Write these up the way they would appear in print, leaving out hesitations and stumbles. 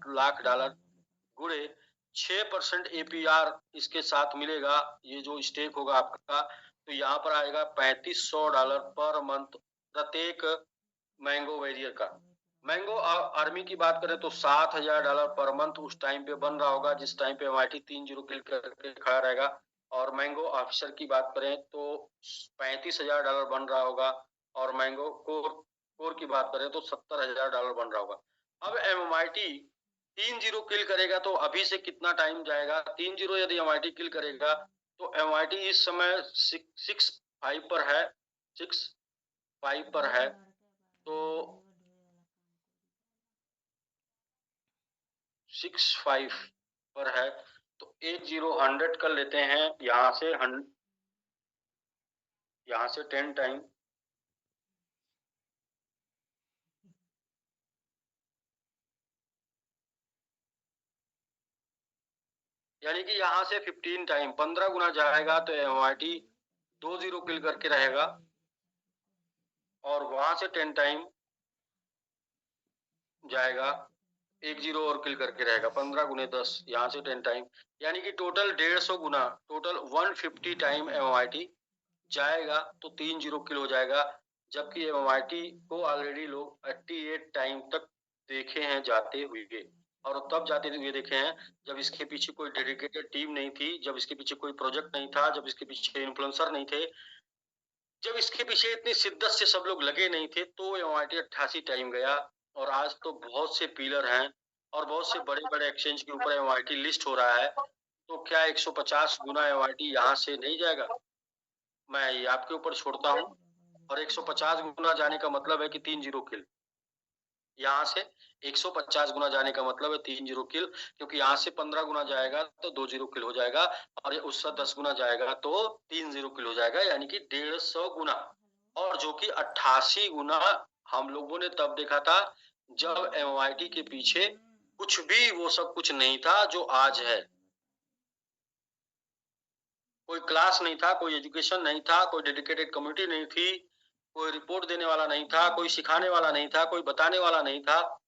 $8,00,000 गुणे 6% APR इसके साथ मिलेगा, ये जो स्टेक होगा आपका, तो यहाँ पर आएगा $3500 पर मंथ प्रत्येक मैंगो वैरियर का। मैंगो आर्मी की बात करें तो $7,000 पर मंथ उस टाइम पे बन रहा होगा जिस टाइम पे MIT 3-0 किल करके खड़ा रहेगा। और मैंगो ऑफिसर की बात करें तो $35,000 बन रहा होगा। और मैंगो कोर की बात करें तो $70,000 बन रहा होगा। अब MIT 3-0 किल करेगा तो अभी से कितना टाइम जाएगा? 3-0 यदि MIT किल करेगा तो MIT इस समय 6-5 पर है, 6-5 पर है, तो 6-5 पर है, तो 1-0 कर लेते हैं यहाँ से 10 टाइम, यानी कि यहाँ से 15 टाइम 15 गुना जाएगा तो MIT 2-0 किल करके रहेगा। और वहां से 10 टाइम जाएगा, 1-0 और किल करके रहेगा। 15 गुने 10, यहाँ से 10 टाइम, यानी कि टोटल 150 गुना, टोटल 150 टाइम MIT जाएगा तो 3-0 किल हो जाएगा। जबकि MIT को ऑलरेडी लोग 88 टाइम तक देखे हैं जाते हुए, और तब जाते हुए देखे हैं जब इसके पीछे कोई डेडिकेटेड टीम नहीं थी, जब इसके पीछे कोई प्रोजेक्ट नहीं था, जब इसके पीछे इन्फ्लुएंसर नहीं थे, जब इसके पीछे इतनी शिद्दत से सब लोग लगे नहीं थे, तो MIT 88 टाइम गया। और आज तो बहुत से पिलर हैं और बहुत से बड़े-बड़े एक्सचेंज के ऊपर MIT लिस्ट हो रहा है, तो क्या 150 गुना MIT यहाँ से नहीं जाएगा? मैं ये आपके ऊपर छोड़ता हूँ। और 150 गुना जाने का मतलब है कि 3-0 किल। यहाँ से 150 गुना जाने का मतलब है 3-0 किल, क्योंकि यहाँ से 15 गुना जाएगा तो 2-0 किल हो जाएगा, और ये उससे 10 गुना जाएगा तो 3-0 किल हो जाएगा, यानी कि 150 गुना। और जो कि 88 गुना हम लोगों ने तब देखा था जब MIT के पीछे कुछ भी वो सब कुछ नहीं था जो आज है। कोई क्लास नहीं था, कोई एजुकेशन नहीं था, कोई डेडिकेटेड कम्युनिटी नहीं थी, कोई रिपोर्ट देने वाला नहीं था, कोई सिखाने वाला नहीं था, कोई बताने वाला नहीं था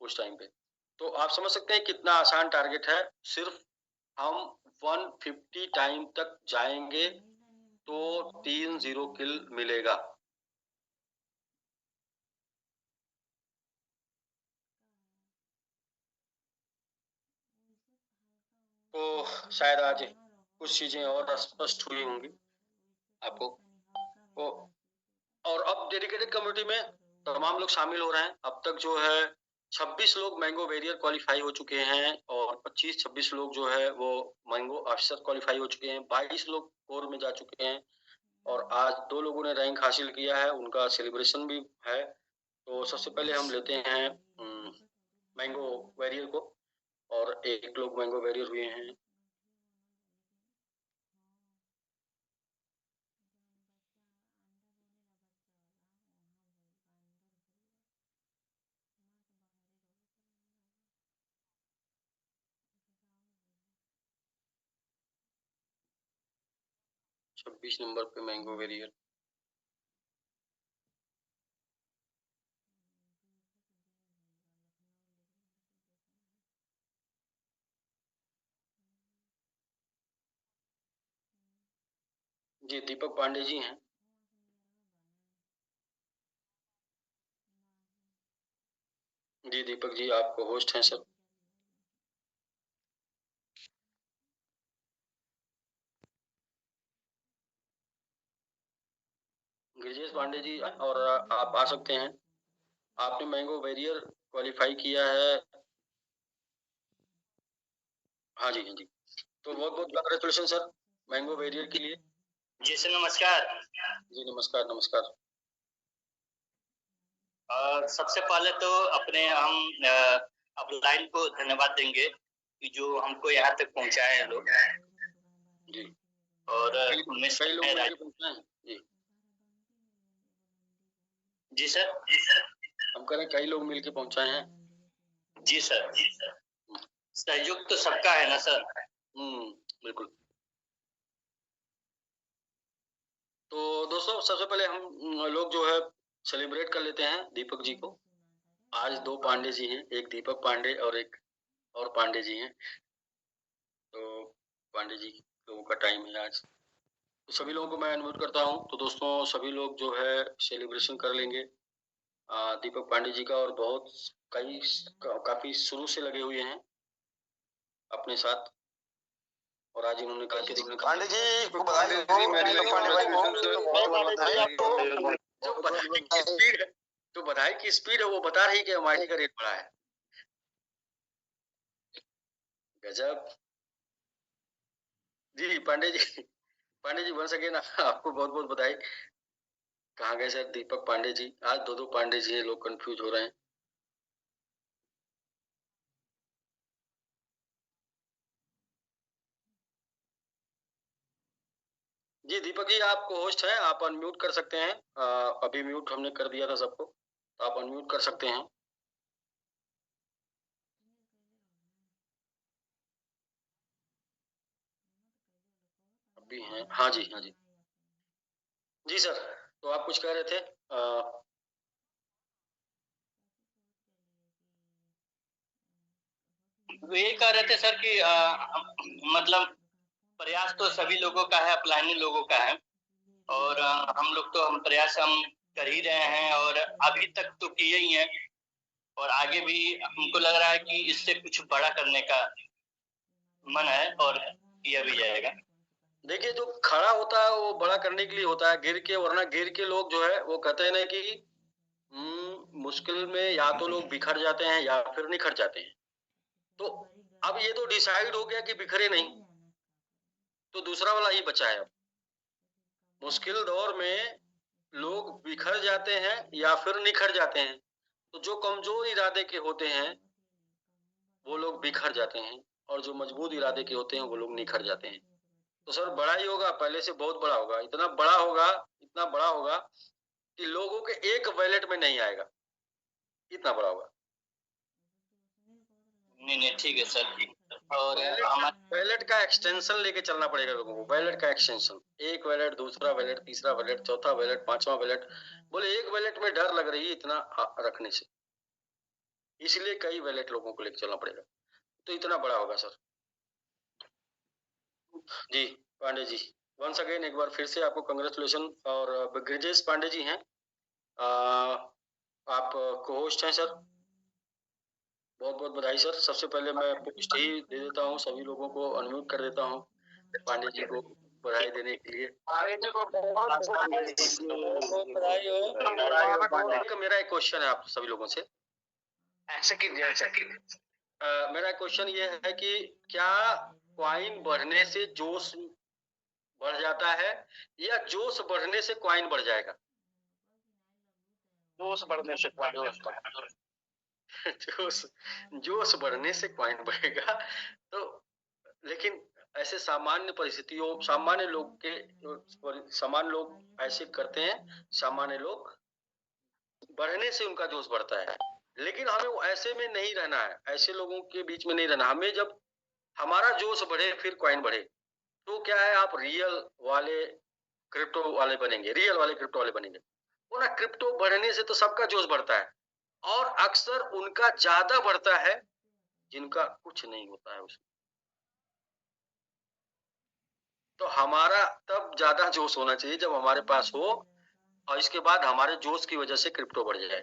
उस टाइम पे। तो आप समझ सकते हैं कितना आसान टारगेट है। सिर्फ हम 150 टाइम तक जाएंगे तो 3-0 किल मिलेगा। तो शायद आज कुछ चीजें और स्पष्ट हुई होंगी आपको। तो और अब डेडिकेटेड कम्युनिटी में तमाम लोग शामिल हो रहे हैं। अब तक जो है 26 लोग मैंगो वेरियर क्वालिफाई हो चुके हैं, और 25-26 लोग जो है वो मैंगो ऑफिसर क्वालिफाई हो चुके हैं, 22 लोग कोर में जा चुके हैं, और आज 2 लोगों ने रैंक हासिल किया है, उनका सेलिब्रेशन भी है। तो सबसे पहले हम लेते हैं मैंगो वेरियर को, और एक लोग मैंगो वेरियर हुए हैं। छब्बीस नंबर पे मैंगो वेरियर। जी, दीपक पांडे जी हैं। जी दीपक जी, आपको होस्ट हैं सर। गिरिजेश पांडे जी, और आप आ सकते हैं। आपने मैंगो वेरियर क्वालिफाई किया है। हाँ जी, हाँ जी। तो बहुत-बहुत कांग्रेचुलेशन सर मैंगो वेरियर के लिए। जी सर, नमस्कार। जी नमस्कार, नमस्कार। सबसे पहले तो अपने हम अपलाइन को धन्यवाद देंगे कि जो हमको यहाँ तक पहुँचाए हैं लोग। जी। और कई उनमें से कई लोग मैं मिलके पहुँचे हैं। जी। जी सर। हम कह रहे हैं कई लोग मिलके पहुँचाए हैं। जी सर। सहयोग तो सबका है ना सर। बिल्कुल। तो दोस्तों सबसे पहले हम लोग जो है सेलिब्रेट कर लेते हैं दीपक जी को। आज 2 पांडे जी हैं, एक दीपक पांडे और एक और पांडे जी हैं। तो पांडे जी लोगों का टाइम है आज। तो सभी लोगों को मैं अनम्यूट करता हूँ। तो दोस्तों सभी लोग जो है सेलिब्रेशन कर लेंगे दीपक पांडे जी का, और बहुत कई काफी शुरू से लगे हुए हैं अपने साथ, और आज इन्होंने करके दिखाया। पांडे जी को बधाई हो, दीपक पांडे भाई को जो बधाई की स्पीड है, जो बधाई की स्पीड है वो बता रही कि एमआईटी का रेट बढ़ा है। गजब जी पांडे जी। पांडे जी वंस अगेन आपको बहुत बहुत बधाई। कहाँ गए सर दीपक पांडे जी? आज 2 पांडे जी है, लोग कंफ्यूज हो रहे हैं। जी दीपक जी आप होस्ट हैं, आप अनम्यूट कर सकते हैं। अभी म्यूट हमने कर दिया था सबको, तो आप अनम्यूट कर सकते हैं। अभी हैं, हाँ जी हाँ जी। जी सर, तो आप कुछ कह रहे थे? ये कह रहे थे सर कि मतलब प्रयास तो सभी लोगों का है, अपलाइनी लोगों का है, और हम लोग तो हम प्रयास हम कर ही रहे हैं, और अभी तक तो किए ही हैं, और आगे भी हमको लग रहा है कि इससे कुछ बड़ा करने का मन है, और किया भी जाएगा। देखिए जो खड़ा होता है वो बड़ा करने के लिए होता है, गिर के, वरना गिर के लोग जो है वो कहते हैं ना कि मुश्किल में या तो लोग बिखर जाते हैं या फिर निखर जाते हैं। तो अब ये तो डिसाइड हो गया कि बिखरे नहीं, तो दूसरा वाला ही बचा है। अब मुश्किल दौर में लोग बिखर जाते हैं या फिर निखर जाते हैं। तो जो कमजोर इरादे के होते हैं वो लोग बिखर जाते हैं, और जो मजबूत इरादे के होते हैं वो लोग निखर जाते हैं। तो सर बड़ा ही होगा, पहले से बहुत बड़ा होगा, इतना बड़ा होगा, इतना बड़ा होगा कि लोगों के एक वैलेट में नहीं आएगा, इतना बड़ा होगा। नहीं ठीक है सर, और वैलेट का एक्सटेंशन लेके चलना पड़ेगा लोगों को। वैलेट का एक्सटेंशन, एक वैलेट, दूसरा वैलेट, तीसरा वैलेट, चौथा वैलेट, पांचवा वैलेट। बोले एक वैलेट में डर लग रही है इतना रखने से, इसलिए कई वैलेट लोगों को लेके चलना पड़ेगा। तो इतना बड़ा होगा सर। जी पांडे जी वंस अगेन एक बार फिर से आपको कंग्रेचुलेशन। और ब्रिजेश पांडे जी हैं, आप को होस्ट हैं सर, बहुत बहुत बधाई सर। सबसे पहले मैं पोस्ट ही दे देता हूँ, सभी लोगों को अनम्यूट कर देता हूँ पांडे जी को बधाई देने के लिए। मेरा एक क्वेश्चन है आप सभी लोगों से, ऐसे कि मेरा क्वेश्चन ये है कि क्या क्वाइन बढ़ने से जोश बढ़ जाता है, या जोश बढ़ने से क्वाइन बढ़ जाएगा? जोश बढ़ने से जोश जोश बढ़ने से क्वाइन बढ़ेगा। तो लेकिन ऐसे सामान्य परिस्थितियों, सामान्य लोग के, सामान्य लोग ऐसे करते हैं, सामान्य लोग बढ़ने से उनका जोश बढ़ता है। लेकिन हमें वो ऐसे में नहीं रहना है, ऐसे लोगों के बीच में नहीं रहना। हमें जब हमारा जोश बढ़े फिर क्वाइन बढ़े, तो क्या है, आप रियल वाले क्रिप्टो वाले बनेंगे, रियल वाले क्रिप्टो वाले बनेंगे। वो ना क्रिप्टो बढ़ने से तो सबका जोश बढ़ता है, और अक्सर उनका ज्यादा बढ़ता है जिनका कुछ नहीं होता है उसमें। तो हमारा तब ज्यादा जोश होना चाहिए जब हमारे पास हो, और इसके बाद हमारे जोश की वजह से क्रिप्टो बढ़ जाए।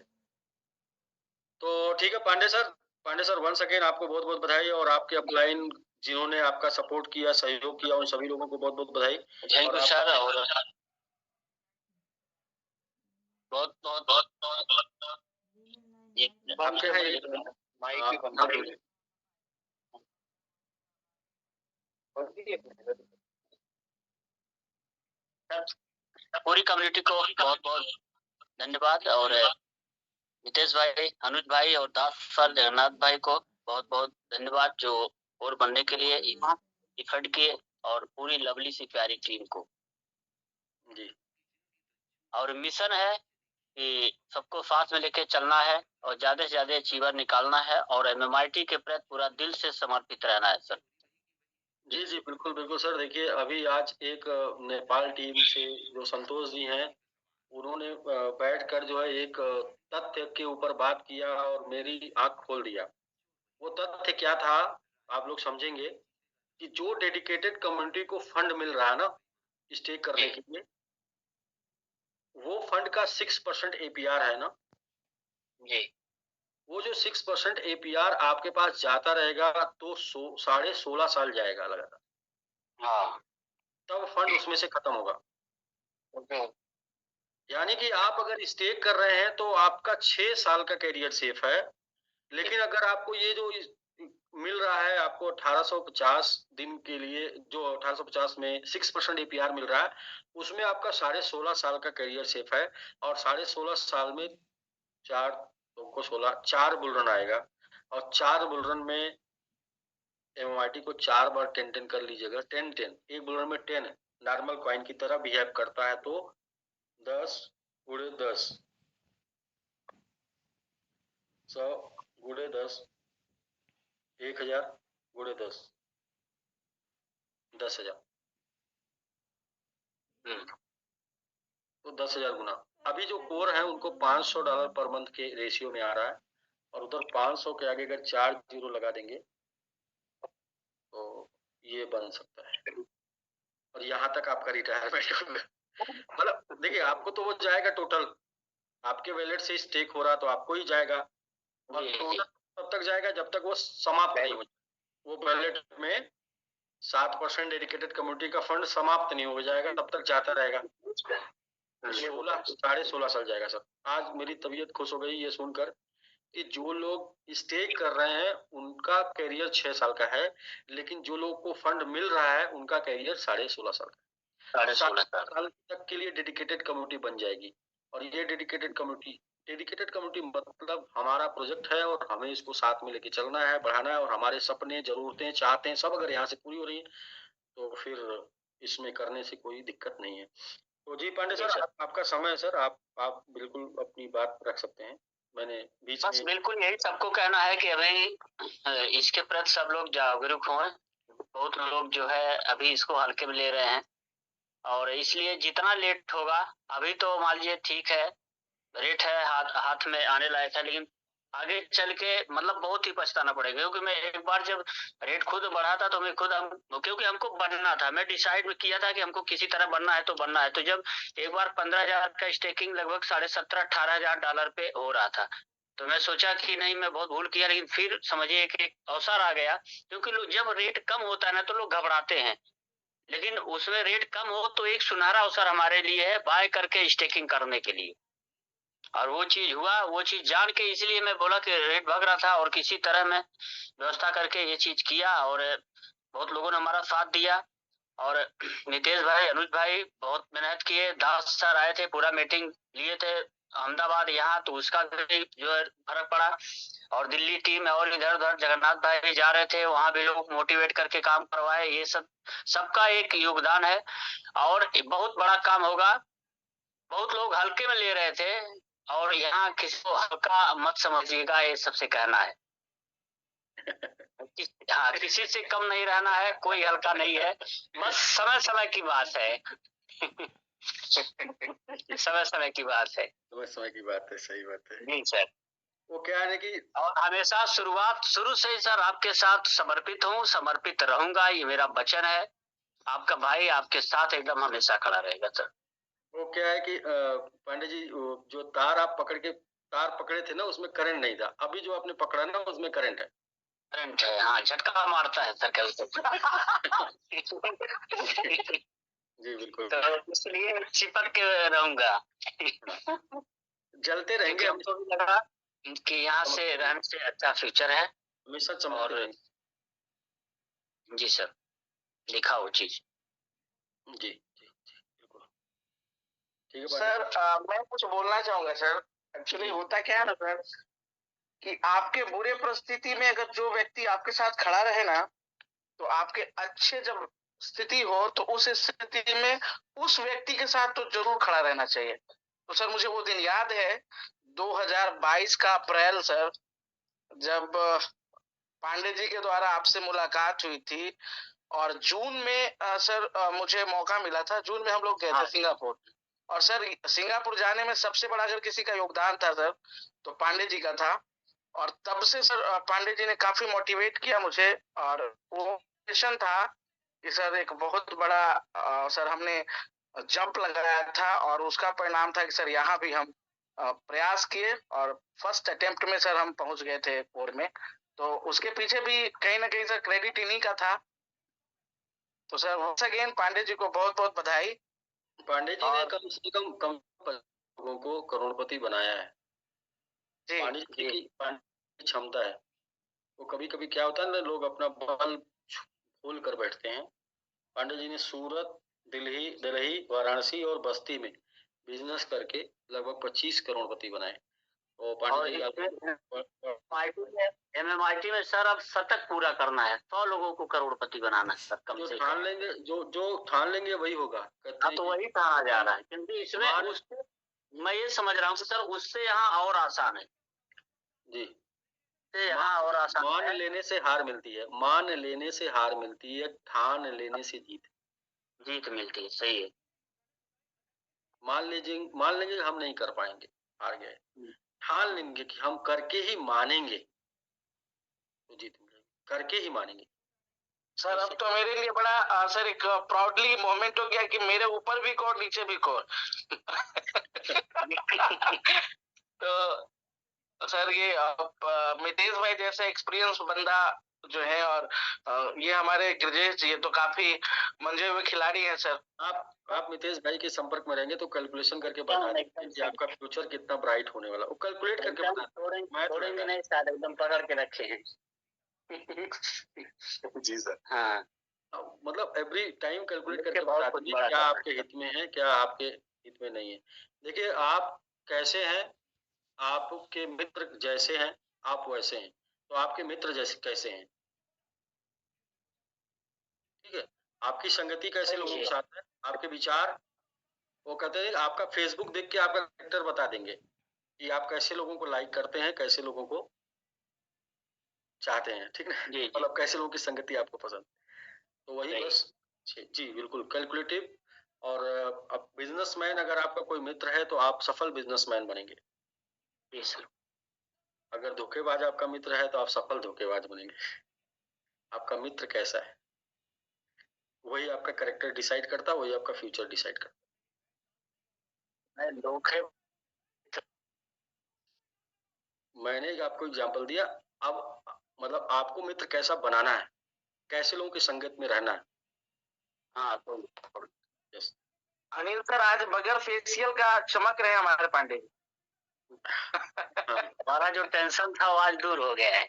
तो ठीक है Pandey sir, Pandey sir once again आपको बहुत बहुत बधाई, और आपके अपलाइन जिन्होंने आपका सपोर्ट किया, सहयोग किया, उन सभी लोगों को बहुत बहुत बधाई। थैंक यू सर, और बहुत बहुत बहुत आपके हैं माइक पूरी कम्युनिटी को बहुत बहुत धन्यवाद, और नितेश भाई, अनुज भाई और दास सर, जगन्नाथ भाई को बहुत बहुत धन्यवाद, जो और बनने के लिए इफर्ट किए, और पूरी लवली सी प्यारी टीम को जी। और मिशन है कि सबको साथ में लेके चलना है, और ज्यादा से ज्यादा अचीवर निकालना है, और एमएमआईटी के प्रति पूरा दिल से समर्पित रहना है सर। जी जी बिल्कुल बिल्कुल सर। देखिए अभी आज एक नेपाल टीम से जो संतोष जी हैं, उन्होंने बैठकर जो है एक तथ्य के ऊपर बात किया और मेरी आंख खोल दिया। वो तथ्य क्या था आप लोग समझेंगे कि जो डेडिकेटेड कम्युनिटी को फंड मिल रहा है ना स्टे करने के लिए, वो फंड का 6% APR है ना जी वो जो 6% APR आपके पास जाता रहेगा तो 16.5 साल जाएगा लगातार, हाँ तब फंड उसमें से खत्म होगा। यानी कि आप अगर स्टेक कर रहे हैं तो आपका 6 साल का कैरियर सेफ है। लेकिन अगर आपको ये जो मिल रहा है आपको 1850 दिन के लिए, जो 1850 में 6% APR मिल रहा है, उसमें आपका 16.5 साल का कैरियर सेफ है। और 16.5 साल में 4 को 16 4 बुल रन आएगा, और 4 बुल रन में MIT को 4 बार 10-10 कर लीजिएगा। 10-10 एक बुल रन में 10 है, नॉर्मल कॉइन की तरह बिहेव करता है। तो 10 गुणे 10 100 गुणे 10 1000 गुणे 10 10,000, तो 10,000 गुना। अभी जो कोर है उनको $500 पर मंथ के रेशियो में आ रहा है, और उधर 500 के आगे अगर 4 जीरो लगा देंगे तो ये बन सकता है, और यहाँ तक आपका रिटायरमेंट होगा। मतलब देखिए आपको तो वो जाएगा टोटल, आपके वैलेट से स्टेक हो रहा तो आपको ही जाएगा, और टोटल तब तक जाएगा जब तक वो समाप्त नहीं हो जाए। वो वैलेट में 7% डेडिकेटेड कम्युनिटी का फंड समाप्त नहीं हो जाएगा तब तक जाता रहेगा। 16 साल जाएगा सर। आज मेरी तबीयत खुश हो गई ये सुनकर कि जो लोग स्टे कर रहे हैं उनका कैरियर 6 साल का है, लेकिन जो लोग को फंड मिल रहा है उनका कैरियर 16.5 साल का। 16 साल तक के लिए डेडिकेटेड कम्युनिटी बन जाएगी। और ये डेडिकेटेड कम्युनिटी मतलब हमारा प्रोजेक्ट है, और हमें इसको साथ में लेके चलना है, बढ़ाना है, और हमारे सपने, जरूरतें, चाहते हैं सब अगर यहाँ से पूरी हो रही है तो फिर इसमें करने से कोई दिक्कत नहीं है। तो जी पांडे सर, आपका समय है सर, आप बिल्कुल अपनी बात रख सकते हैं। मैंने बीच बस में बिल्कुल यही सबको कहना है कि अभी इसके प्रति सब लोग जागरूक हों। बहुत लोग जो है अभी इसको हल्के में ले रहे हैं, और इसलिए जितना लेट होगा, अभी तो मान लीजिए ठीक है, रेट है, हाथ में आने लायक है, लेकिन आगे चल के मतलब बहुत ही पछताना पड़ेगा। क्योंकि मैं एक बार जब रेट खुद बढ़ा था तो मैं खुद क्योंकि हमको बनना था, मैं डिसाइड किया था कि हमको किसी तरह बनना है तो बनना है। तो जब एक बार 15,000 का स्टेकिंग लगभग 17,500-18,000 डॉलर पे हो रहा था, तो मैं सोचा कि नहीं मैं बहुत भूल किया। लेकिन फिर समझिए कि एक अवसर आ गया, क्योंकि लोग जब रेट कम होता है ना तो लोग घबराते हैं, लेकिन उसमें रेट कम हो तो एक सुनहरा अवसर हमारे लिए है बाय करके स्टेकिंग करने के लिए। और वो चीज हुआ, वो चीज जान के इसलिए मैं बोला कि रेट भाग रहा था और किसी तरह मैं व्यवस्था करके ये चीज किया, और बहुत लोगों ने हमारा साथ दिया। और नितेश भाई, अनुज भाई बहुत मेहनत किए, दास सर आए थे, पूरा मीटिंग लिए थे अहमदाबाद यहाँ, तो उसका भी जो है फर्क पड़ा। और दिल्ली टीम और इधर उधर जगन्नाथ भाई भी जा रहे थे, वहां भी लोग मोटिवेट करके काम करवाए। ये सब सबका एक योगदान है, और बहुत बड़ा काम होगा। बहुत लोग हल्के में ले रहे थे, और यहाँ किसी को हल्का मत समझिएगा, ये सबसे कहना है। हाँ, किसी से कम नहीं रहना है, कोई हल्का नहीं है, बस समय समय की बात है। समय समय की बात है। समय की बात है, सही बात है जी सर। वो क्या है कि और हमेशा शुरू से ही सर आपके साथ समर्पित हूँ, समर्पित रहूंगा, ये मेरा वचन है। आपका भाई आपके साथ एकदम हमेशा खड़ा रहेगा सर। वो क्या है कि पांडे जी जो तार आप पकड़े थे ना उसमें करंट नहीं था, अभी जो आपने पकड़ा ना उसमें करंट है। करंट है, हाँ, झटका मारता है सर कभी जी बिल्कुल। तो इसलिए चिपक के रहूंगा। जलते रहेंगे, हमको भी लगा कि यहाँ से रहने से अच्छा फ्यूचर है। हमेशा चमकते रहेंगे। जी सर, लिखा वो चीज। जी बिल्कुल ठीक है सर। मैं कुछ बोलना चाहूंगा सर। एक्चुअली होता क्या है ना सर, कि आपके बुरे परिस्थिति में अगर जो व्यक्ति आपके साथ खड़ा रहे ना, तो आपके अच्छे जब स्थिति हो तो उस स्थिति में उस व्यक्ति के साथ तो जरूर खड़ा रहना चाहिए। तो सर मुझे वो दिन याद है 2022 का अप्रैल सर, जब पांडे जी के द्वारा आपसे मुलाकात हुई थी। और जून में सर मुझे मौका मिला था, जून में हम लोग गए थे सिंगापुर। और सर सिंगापुर जाने में सबसे बड़ा अगर किसी का योगदान था सर तो पांडे जी का था। और तब से सर पांडे जी ने काफी मोटिवेट किया मुझे। और वो मिशन था कि सर एक बहुत बड़ा सर हमने जंप लगाया था और उसका परिणाम था कि सर यहाँ भी हम प्रयास किए और फर्स्ट अटेम्प्ट में सर हम पहुंच गए थे कोर में। तो उसके पीछे भी कहीं ना कहीं सर क्रेडिट इन्हीं का था। तो sir once again Pandey ji को बहुत बहुत बधाई। पांडे जी ने कम से कम लोगों को करोड़पति बनाया है। जी पांडे जी की क्षमता है। वो कभी कभी क्या होता है ना, लोग अपना बल खोल कर बैठते हैं। पांडे जी ने सूरत, दिल्ली, वाराणसी और बस्ती में बिजनेस करके लगभग 25 करोड़पति बनाए। और पांडे जी MMIT में सर अब शतक पूरा करना है, 100 लोगों को करोड़पति बनाना है सर, कम जो से ठान लेंगे, जो ठान लेंगे वही होगा। हाँ, तो वही कहा जा रहा है, क्योंकि इसमें उससे मैं ये समझ रहा हूँ कि सर उससे यहाँ और आसान है जी। यहाँ और आसान मान है। लेने से हार मिलती है, मान लेने से हार मिलती है, ठान लेने से जीत मिलती है। सही है। मान लेंगे हम नहीं कर पाएंगे, हार गए। ठान लेंगे कि हम करके ही मानेंगे तो जीत मिलेगी, करके ही मानेंगे। सर अब तो मेरे लिए बड़ा सर एक प्राउडली मोमेंट हो गया कि मेरे ऊपर भी कोर नीचे भी कोर। तो सर ये मितेश भाई जैसे एक्सपीरियंस बंदा जो है और ये हमारे गिरजेश जी तो काफी मंजे हुए खिलाड़ी हैं सर। आप मितेश भाई के संपर्क में रहेंगे तो कैलकुलेशन करके बता देंगे कि आपका फ्यूचर कितना ब्राइट होने वाला, वो कैलकुलेट करके बता छोड़ेंगे नहीं सर, एकदम पकड़ के रखे हैं। जी सर। हाँ, मतलब एवरी टाइम कैलकुलेट करके बहुत बताते कुछ हैं बड़ा क्या करना आपके हित में है, क्या आपके हित में नहीं है। देखिए आप कैसे हैं, आपके मित्र जैसे हैं आप वैसे हैं, तो आपके मित्र जैसे कैसे हैं, ठीक है। आपकी संगति कैसे लोगों के साथ है, आपके विचार, वो कहते हैं आपका फेसबुक देख के आपका कैरेक्टर बता देंगे कि आप कैसे लोगों को लाइक करते हैं, कैसे लोगों को चाहते हैं, ठीक ना। मतलब कैसे लोगों की संगति आपको पसंद, तो वही बस। जी बिल्कुल कैलकुलेटिव। और अब बिजनेसमैन अगर आपका कोई मित्र है तो आप सफल बिजनेसमैन बनेंगे। अगर धोखेबाज आपका मित्र है तो आप सफल धोखेबाज बनेंगे। आपका मित्र कैसा है वही आपका कैरेक्टर डिसाइड करता है, वही आपका फ्यूचर डिसाइड करता है। धोखे मैंने आपको एग्जांपल दिया। अब मतलब आपको मित्र कैसा बनाना है, कैसे लोगों की संगत में रहना है। हाँ, तो यस अनिल सर आज बगैर फेशियल का चमक रहे हमारे पांडे। हमारा जो टेंशन था वो आज दूर हो गया है।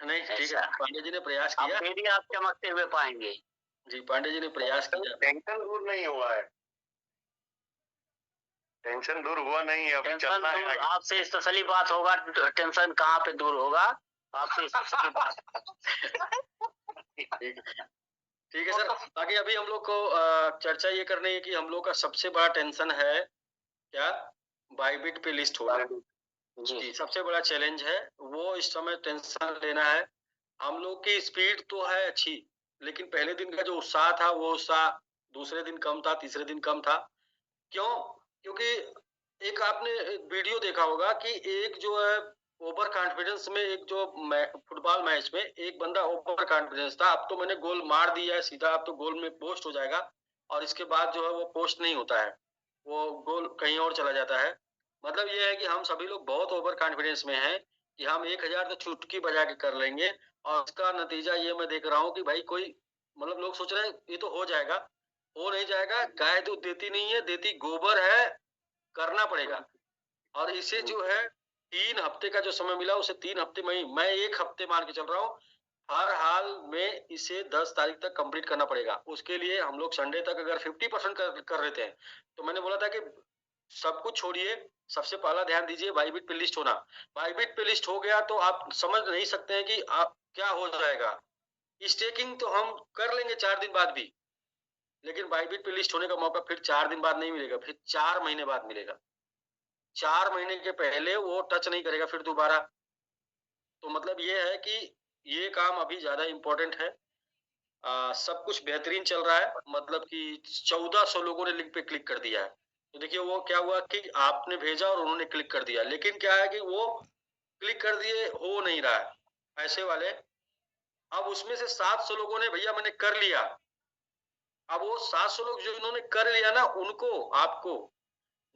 नहीं ठीक है, पांडे जी ने प्रयास किया, फिर आप चमकते हुए पाएंगे। जी पांडे जी ने प्रयास किया। टेंशन दूर नहीं हुआ है, टेंशन दूर हुआ नहीं है, अभी चलना है। आपसे स्पेशली बात होगा, टेंशन कहाँ पे दूर होगा आपसे स्पेशली बात। ठीक है सर। आगे अभी हम लोग को चर्चा ये करनी है कि हम लोग का सबसे बड़ा टेंशन है क्या, बाइबिट पे लिस्ट होना। जी सबसे बड़ा चैलेंज है वो, इस समय टेंशन लेना है। हम लोग की स्पीड तो है अच्छी, लेकिन पहले दिन का जो उत्साह था वो उत्साह दूसरे दिन कम था, तीसरे दिन कम था। क्यों? क्योंकि एक आपने वीडियो देखा होगा कि एक जो है ओवर कॉन्फिडेंस में, एक जो फुटबॉल मैच में एक बंदा ओवर कॉन्फिडेंस था, अब तो मैंने गोल मार दिया है सीधा, अब तो गोल में पोस्ट हो जाएगा, और इसके बाद जो है वो पोस्ट नहीं होता है, वो गोल कहीं और चला जाता है। मतलब ये है कि हम सभी लोग बहुत ओवर कॉन्फिडेंस में हैं कि हम 1000 तो चुटकी बजा के कर लेंगे, और इसका नतीजा ये मैं देख रहा हूँ कि भाई कोई मतलब लोग सोच रहे हैं ये तो हो जाएगा, हो नहीं जाएगा। गाय दूध देती नहीं है, देती गोबर है, करना पड़ेगा। और इसे जो है 3 हफ्ते का जो समय मिला, उसे 3 हफ्ते में मैं 1 हफ्ते मान के चल रहा हूँ, हर हाल में इसे 10 तारीख तक कंप्लीट करना पड़ेगा। उसके लिए हम लोग संडे तक अगर 50% कर लेते हैं, तो मैंने बोला था कि सब कुछ छोड़िए, सबसे पहला ध्यान दीजिए बाइबिट पे लिस्ट होना। बाइबिट पे लिस्ट हो गया तो आप समझ नहीं सकते हैं कि आप क्या हो जाएगा। स्टेकिंग तो हम कर लेंगे 4 दिन बाद भी, लेकिन बाइबिट पे लिस्ट होने का मौका फिर 4 दिन बाद नहीं मिलेगा, फिर 4 महीने बाद मिलेगा। 4 महीने के पहले वो टच नहीं करेगा फिर दोबारा। तो मतलब ये है कि ये काम अभी ज्यादा इम्पोर्टेंट है। सब कुछ बेहतरीन चल रहा है, मतलब कि 1400 लोगों ने लिंक पे क्लिक कर दिया है। तो देखिए वो क्या हुआ कि आपने भेजा और उन्होंने क्लिक कर दिया, लेकिन क्या है कि वो क्लिक कर दिए, हो नहीं रहा है ऐसे वाले। अब उसमें से 700 लोगों ने भैया मैंने कर लिया। अब वो 700 लोग जो इन्होंने कर लिया ना, उनको आपको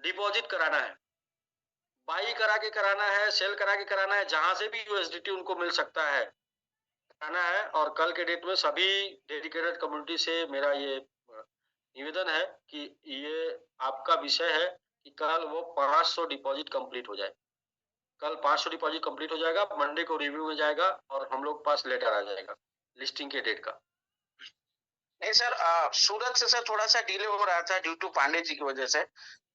डिपॉजिट कराना है, बाई करा के कराना है, सेल करा के कराना है, जहां से भी यूएसडीटी उनको मिल सकता है कराना है। और कल के डेट में सभी डेडिकेटेड कम्युनिटी से मेरा ये निवेदन है कि ये आपका विषय है कि कल वो 500 डिपॉजिट कंप्लीट हो जाए। कल 500 डिपॉजिट कंप्लीट हो जाएगा, मंडे को रिव्यू में जाएगा और हम लोग के पास लेटर आ जाएगा लिस्टिंग के डेट का। नहीं सर, सूरत से सर थोड़ा सा डिले हो रहा था ड्यू टू पांडे जी की वजह से।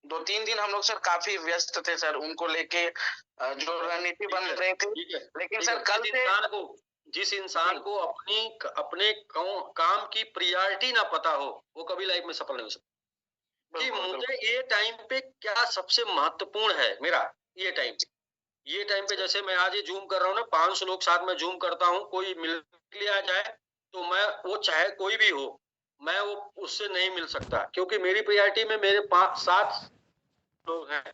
2-3 दिन हम लोग सर काफी व्यस्त थे सर, उनको लेके जो रणनीति बन रही थी। ठीक है, लेकिन ठीक सर है। कल जिस इंसान को अपने काम की प्रायोरिटी ना पता हो, वो कभी लाइफ में सफल नहीं हो सकता। कि मुझे ये टाइम पे क्या सबसे महत्वपूर्ण है, मेरा ये टाइम पे जैसे मैं आज ये जूम कर रहा हूँ ना, 500 लोग साथ में जूम करता हूँ, कोई मिल लिया जाए तो मैं, वो चाहे कोई भी हो, मैं वो उससे नहीं मिल सकता, क्योंकि मेरी प्रायोरिटी में मेरे 5-7 लोग हैं।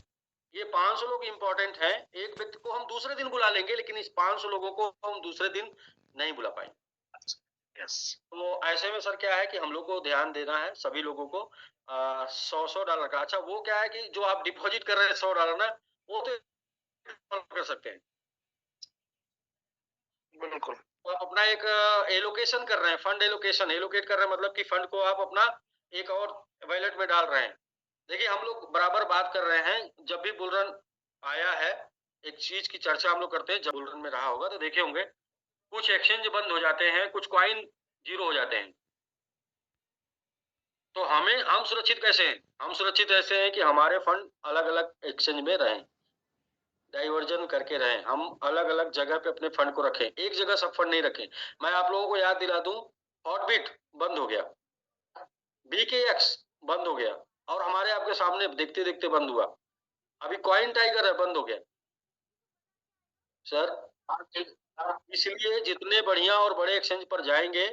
ये 500 लोग इंपॉर्टेंट हैं। एक व्यक्ति को हम दूसरे दिन बुला लेंगे, लेकिन इस 500 लोगों को हम दूसरे दिन नहीं बुला पाएंगे। यस, तो ऐसे में सर क्या है कि हम लोग को ध्यान देना है सभी लोगों को, $100 का। अच्छा वो क्या है कि जो आप डिपॉजिट कर रहे हैं $100 ना, वो तो कर सकते हैं, बिल्कुल। तो आप अपना एक एलोकेशन कर रहे हैं, फंड एलोकेट कर रहे हैं, मतलब कि फंड को आप अपना एक और वॉलेट में डाल रहे हैं। देखिए हम लोग बराबर बात कर रहे हैं, जब भी बुलरन आया है, एक चीज की चर्चा हम लोग करते हैं, जब बुलरन में रहा होगा तो देखे होंगे, कुछ एक्सचेंज बंद हो जाते हैं, कुछ कॉइन जीरो हो जाते हैं। तो हम सुरक्षित कैसे हैं? हम सुरक्षित ऐसे हैं कि हमारे फंड अलग अलग एक्सचेंज में रहें, डाइवर्जन करके रहें, हम अलग अलग जगह पे अपने फंड को रखें, एक जगह सब फंड नहीं रखें। मैं आप लोगों को याद दिला दूं, हॉटबिट बंद हो गया, BKX बंद हो गया, और हमारे आपके सामने देखते देखते बंद हुआ। अभी कॉइन टाइगर है, बंद हो गया सर। इसलिए जितने बढ़िया और बड़े एक्सचेंज पर जाएंगे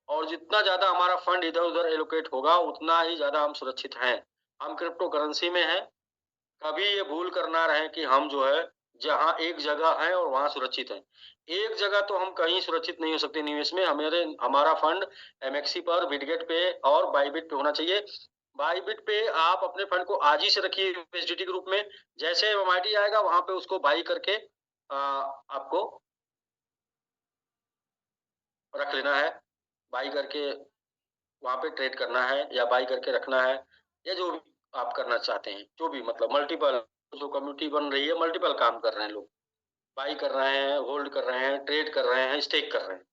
और जितना ज्यादा हमारा फंड इधर उधर एलोकेट होगा, उतना ही ज्यादा हम सुरक्षित हैं। हम क्रिप्टो करेंसी में हैं, कभी ये भूल करना रहे कि हम जो है जहां एक जगह है और वहां सुरक्षित है। एक जगह तो हम कहीं सुरक्षित नहीं हो सकते निवेश में। हमारा फंड MXC पर, बिटगेट पे और बाईबिट पे होना चाहिए। बाईबिट पे आप अपने फंड को आज ही से रखिए USDT के रूप में, जैसे MIT आएगा वहां पे उसको बाई करके आपको रख लेना है, बाई करके वहां पे ट्रेड करना है, या बाई करके रखना है, या जो भी आप करना चाहते हैं, जो भी मतलब मल्टीपल, जो कम्युनिटी बन रही है, मल्टीपल काम कर रहे हैं लोग, बाई कर रहे हैं, होल्ड कर रहे हैं, ट्रेड कर रहे हैं, स्टेक कर रहे हैं,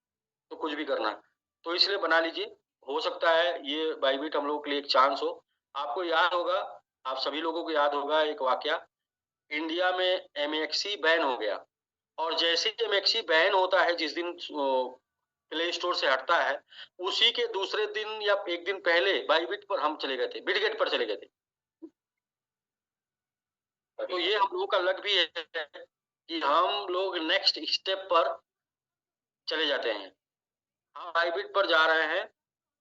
तो कुछ भी करना है तो इसलिए बना लीजिए। हो सकता है ये बाईबिट हम लोगों के लिए एक चांस हो। आपको याद होगा, आप सभी लोगों को याद होगा एक वाकया, इंडिया में MXC बैन हो गया, और जैसे ही MXC बैन होता है, जिस दिन प्ले स्टोर से हटता है, उसी के दूसरे दिन या एक दिन पहले बाईबिट पर हम चले गए थे, बिटगेट पर चले गए थे। तो ये हम लोगों का लक भी है कि हम लोग नेक्स्ट स्टेप पर चले जाते हैं। हम बाईबिट पर जा रहे हैं,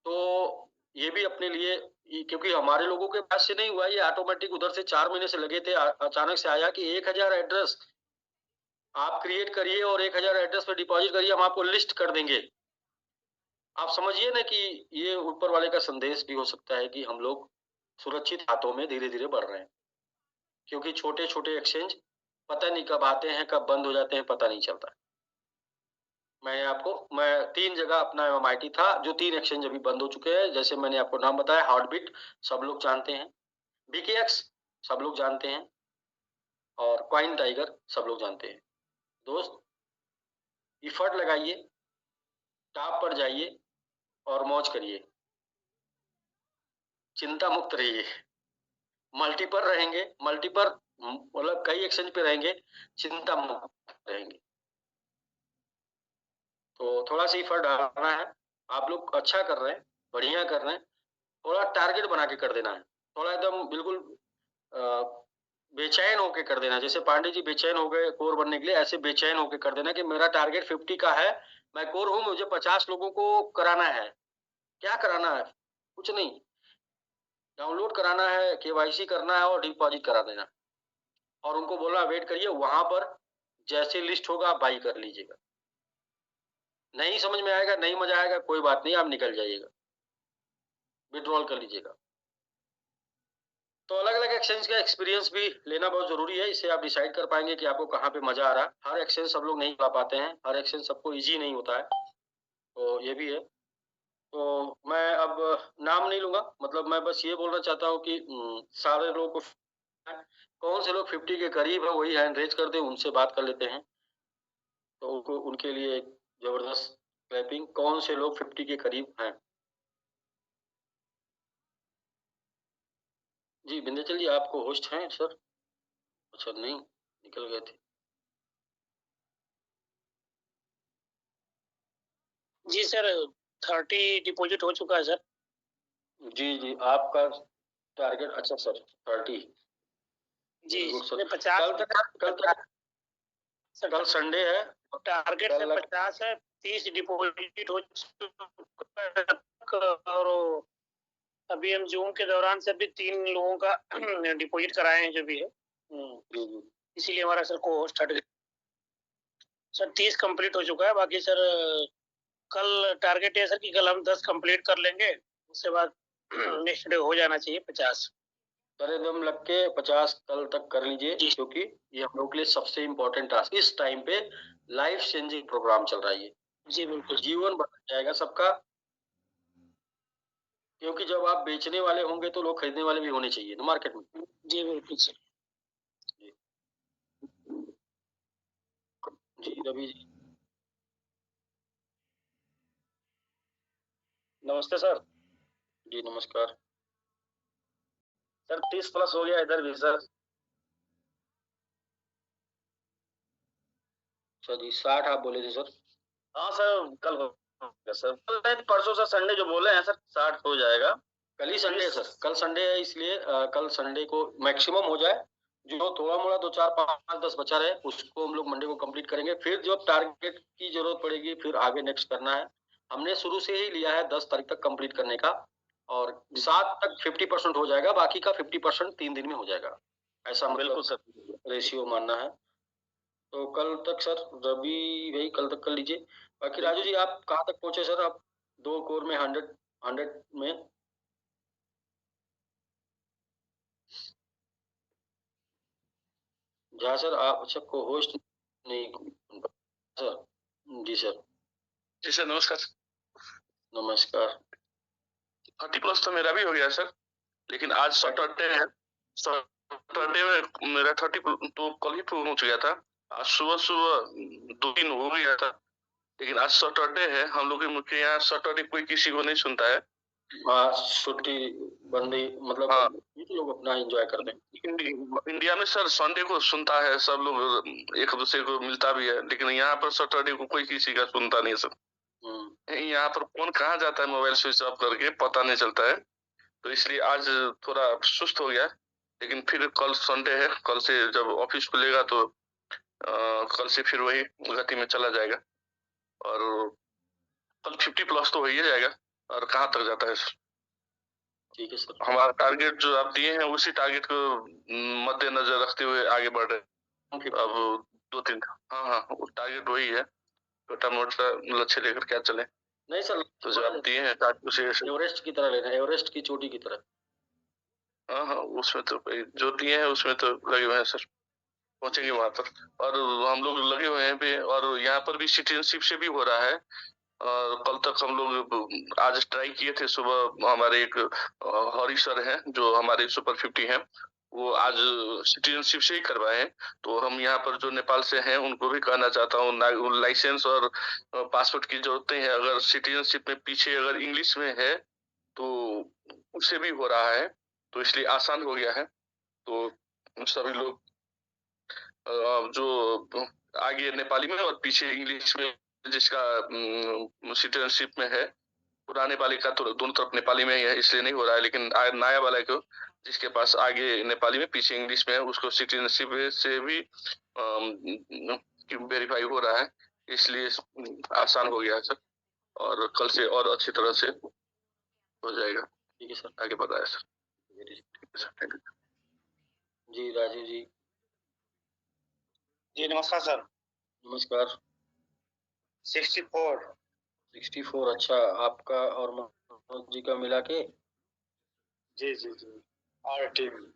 तो ये भी अपने लिए, क्योंकि हमारे लोगों के पास से नहीं हुआ, ये ऑटोमेटिक उधर से 4 महीने से लगे थे, अचानक से आया कि 1000 एड्रेस आप क्रिएट करिए और 1000 एड्रेस पे डिपॉजिट करिए, हम आपको लिस्ट कर देंगे। आप समझिए ना कि ये ऊपर वाले का संदेश भी हो सकता है कि हम लोग सुरक्षित हाथों में धीरे धीरे बढ़ रहे हैं, क्योंकि छोटे छोटे एक्सचेंज पता नहीं कब आते हैं कब बंद हो जाते हैं, पता नहीं चलता। मैं 3 जगह अपना MIT था, जो 3 एक्सचेंज अभी बंद हो चुके हैं, जैसे मैंने आपको नाम बताया, हॉटबिट सब लोग जानते हैं, BKX सब लोग जानते हैं, और कॉइन टाइगर सब लोग जानते हैं। दोस्त, इफर्ट लगाइए, टॉप पर जाइए और मौज करिए, चिंता मुक्त रहिए। मल्टी पर रहेंगे, मल्टी पर मतलब कई एक्सचेंज पे रहेंगे, चिंता मुक्त रहेंगे। तो थोड़ा सा एफर्ट डालना है। आप लोग अच्छा कर रहे हैं, बढ़िया कर रहे हैं, थोड़ा टारगेट बना के कर देना है, थोड़ा एकदम बिल्कुल बेचैन होके कर देना। जैसे पांडे जी बेचैन हो गए कोर बनने के लिए, ऐसे बेचैन होके कर देना कि मेरा टारगेट 50 का है, मैं कोर हूँ, मुझे 50 लोगों को कराना है, क्या कराना है? कुछ नहीं, डाउनलोड कराना है, केवाईसी करना है और डिपॉजिट करा देना है। और उनको बोलना वेट करिए, वहां पर जैसे लिस्ट होगा आप बाई कर लीजिएगा। नहीं समझ में आएगा, नहीं मजा आएगा, कोई बात नहीं, आप निकल जाइएगा, विड्रॉल कर लीजिएगा। तो अलग अलग एक्सचेंज का एक्सपीरियंस भी लेना बहुत जरूरी है, इससे आप डिसाइड कर पाएंगे कि आपको कहाँ पे मजा आ रहा है। हर एक्सचेंज सब लोग नहीं चला पाते हैं, हर एक्सचेंज सबको ईजी नहीं होता है, तो ये भी है। तो मैं अब नाम नहीं लूंगा, मतलब मैं बस ये बोलना चाहता हूँ कि सारे लोगों को, कौन से लोग 50 के करीब है वही हैंड रेज कर दे, उनसे बात कर लेते हैं। तो उनको, उनके लिए एक जबरदस्त क्लैपिंग। कौन से लोग 50 के करीब हैं? जी विंध्याचल जी, आपको होस्ट हैं सर? अच्छा नहीं, निकल गए थे। जी सर, 30 डिपॉजिट हो चुका है सर। जी जी, आपका टारगेट, अच्छा सर 30। जी गुड सर। 50 कल संडे है, टारगेट कल सर 50 है, 30 डिपॉजिट हो चुका है। और अभी हम जून के दौरान से भी 3 लोगों का डिपॉजिट कराए हैं जो भी है, जी जी। इसीलिए हमारा सर को होस्ट हट गया। सर 30 कंप्लीट हो चुका है, बाकी सर कल टारगेट है सर कि कल हम 10 कंप्लीट कर लेंगे, उसके बाद नेक्स्ट डे हो जाना चाहिए 50। सर एकदम लग के 50 कल तक कर लीजिए, जी। क्योंकि ये हम लोग के लिए सबसे इम्पोर्टेंट टास्क, इस टाइम पे लाइफ चेंजिंग प्रोग्राम चल रहा है ये। जी बिल्कुल। जीवन बदल जाएगा सबका, क्योंकि जब आप बेचने वाले होंगे तो लोग खरीदने वाले भी होने चाहिए ना मार्केट में। जी बिल्कुल सर। जी रवि जी, नमस्ते सर। जी नमस्कार। सर 30 प्लस हो गया इधर भी सर। अच्छा जी, 60 आप बोले थे सर? हाँ सर, कल हो गया सर, परसों सर संडे जो बोले हैं सर 60 हो जाएगा। कल ही संडे है सर, कल संडे है, इसलिए कल संडे को मैक्सिमम हो जाए। जो थोड़ा मोड़ा 2 4 5 10 बचा रहे उसको हम लोग मंडे को कंप्लीट करेंगे। फिर जो टारगेट की जरूरत पड़ेगी फिर आगे नेक्स्ट करना है। हमने शुरू से ही लिया है 10 तारीख तक कंप्लीट करने का, और 7 तक 50% हो जाएगा, बाकी का 50% 3 दिन में हो जाएगा, ऐसा बिल्कुल मतलब सर। रेशियो मानना है। तो कल तक सर रवि भाई कल तक कर लीजिए। बाकी राजू जी आप कहाँ तक पहुंचे सर? आप 2 कोर में 100 में? जहाँ सर आप, अच्छा को होस्ट नहीं सर? जी सर। जी सर नमस्कार। नमस्कार। 30 प्लस तो मेरा भी हो गया सर, लेकिन आज सैटरडे है, सैटरडे में मेरा 30 तो कल ही पूर्ण हो चुका था। आज सुबह सुबह 2 दिन हो गया था, लेकिन आज सैटरडे है, हम लोग के यहाँ सैटरडे कोई किसी को नहीं सुनता है। हाँ छुट्टी बंदी, मतलब हाँ। लोग अपना एंजॉय करते हैं। इंडिया में सर संडे को सुनता है सब लोग, एक दूसरे को मिलता भी है, लेकिन यहाँ पर सैटरडे को कोई किसी का सुनता नहीं है सर। यहाँ पर कौन कहाँ जाता है मोबाइल स्विच ऑफ करके, पता नहीं चलता है। तो इसलिए आज थोड़ा सुस्त हो गया, लेकिन फिर कल संडे है, कल से जब ऑफिस खुलेगा तो कल से फिर वही गति में चला जाएगा, और कल 50 प्लस तो हो ही जाएगा, और कहाँ तक जाता है सर। ठीक है सर। हमारा टारगेट जो आप दिए हैं उसी टारगेट को मद्देनजर रखते हुए आगे बढ़ रहे हैं। अब 2-3, हाँ वो टारगेट वही है, छोटा मोटा लक्ष्य लेकर क्या चले। नहीं सर, तो जो आप दिए हैं उसे एवरेस्ट की तरह लेना, एवरेस्ट की चोटी की तरह। हाँ उसमें तो जो दिए हैं उसमें तो लगे हुए हैं सर, पहुंचेंगे वहां पर। और हम लोग लगे हुए हैं भी, और यहाँ पर भी सिटीजनशिप से भी हो रहा है। और कल तक हम लोग आज ट्राई किए थे, सुबह हमारे एक हरी सर हैं जो हमारे सुपर 50 हैं, वो आज सिटीजनशिप से ही करवाए हैं। तो हम यहाँ पर जो नेपाल से हैं उनको भी कहना चाहता हूँ, लाइसेंस और पासपोर्ट की जरूरतें हैं, अगर सिटीजनशिप में पीछे अगर इंग्लिश में है तो उससे भी हो रहा है, तो इसलिए आसान हो गया है। तो सभी लोग जो आगे नेपाली में और पीछे इंग्लिश में जिसका सिटीजनशिप में है, पुराने वाले का तो दोनों तरफ नेपाली में ही है इसलिए नहीं हो रहा है, लेकिन नया वाला को जिसके पास आगे नेपाली में पीछे इंग्लिश में है उसको सिटीजनशिप से भी वेरीफाई हो रहा है, इसलिए आसान हो गया है सर। और कल से और अच्छी तरह से हो जाएगा। ठीक है सर। आगे बताया सर। ठीक है सर, थैंक यू। जी राजीव जी। जी नमस्कार सर। नमस्कार। 64। 64, अच्छा आपका और मनोज जी का मिला के? जी जी जी, और टीम